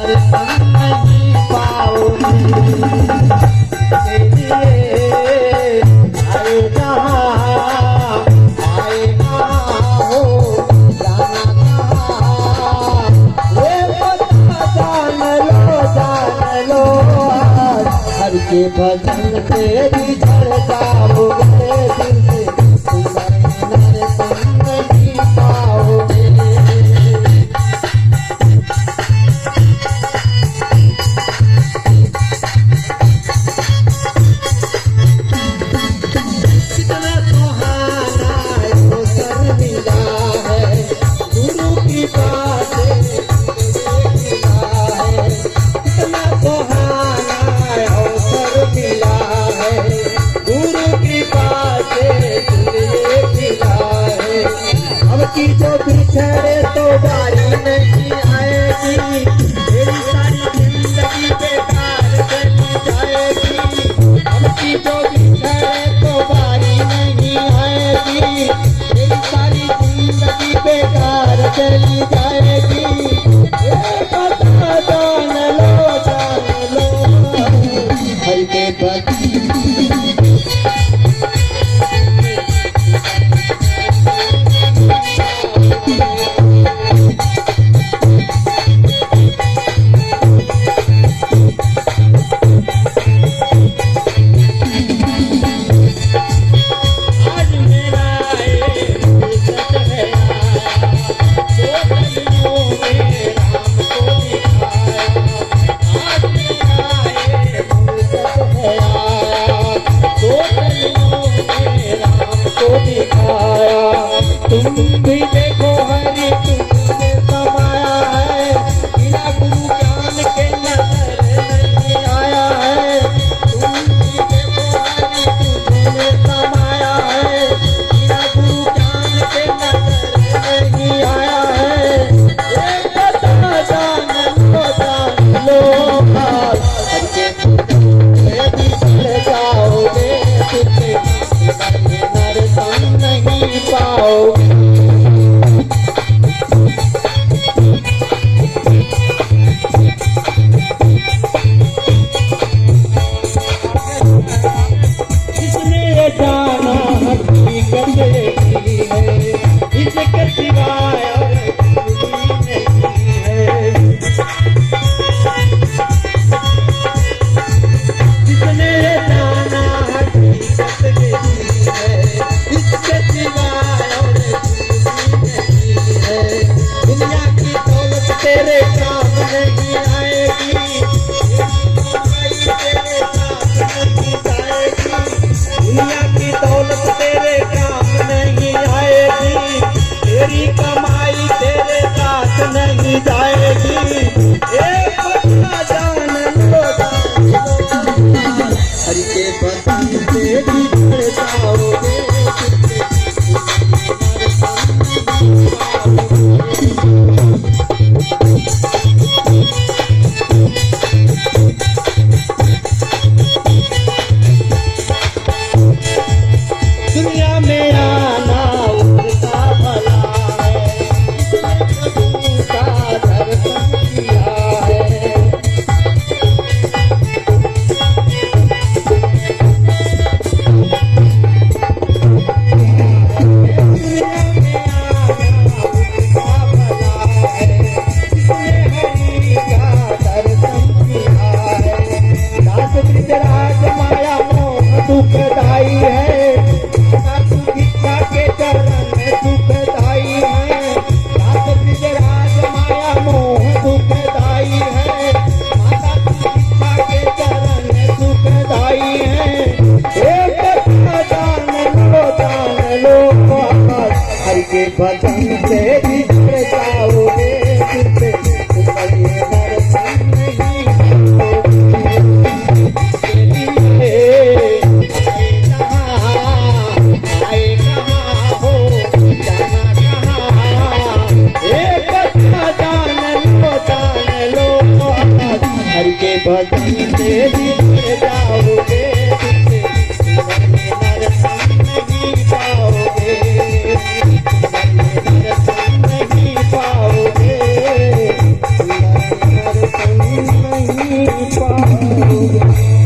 दर्शन नहीं पाओगे। आए कहाँ हो, जाना कहाँ, ये पता जान लो हर के भजन तेरी झड़ जाओगे दिल से, दर्शन नहीं पाओगे। की जो बिछड़े तो बारी नहीं आएगी, तेरी सारी जिंदगी बेकार चली जाएगी। अब की जो बिछड़े तो बारी नहीं आएगी, तेरी सारी जिंदगी बेकार चली जाएगी। ये पता जान लो हर के बच्चे तुम भी देखो हरि तुमने समाया है, बिना गुरु ज्ञान के नजर नहीं आया है। तुम भी देखो हरि तुमने समाया है, बिना गुरु ज्ञान के नजर नहीं आया है। ये पता जान लो हर के बिछड़ जाओगे, दर्शन नहीं पाओगे। जिसने जाना हकीकत यही है, इसके सिवाय और कोई नहीं है। जिसने जाना हकीकत यही है, इसके सिवाय और कोई नहीं है। दुनिया की दौलत तेरे काम नहीं आएगी, तेरे साथ नहीं जाएगी। दुनिया की दौलत तेरे काम नहीं आएगी, तेरी कमाई तेरे साथ नहीं जाएगी। एक पता जान लो हरि के भजन तेरी झड़ जाओगे। दुनिया में आना उनका भला है, इसने प्रभु का दर्शन किया है। राज माया मोह दुखदाई है, भिक्षा के चरण में सुखदाई है। राज माया मोह दुखदाई है, माता भिक्षा के चरण में सुखदाई है। एक जान लो हरि के भजन से बिछड़ जाओगे, दर्शन नहीं हरि के भजन से बिछड़ जाओगे, दर्शन नहीं पाओगे। दर्शन नहीं पाओगे, दर्शन पाऊंगा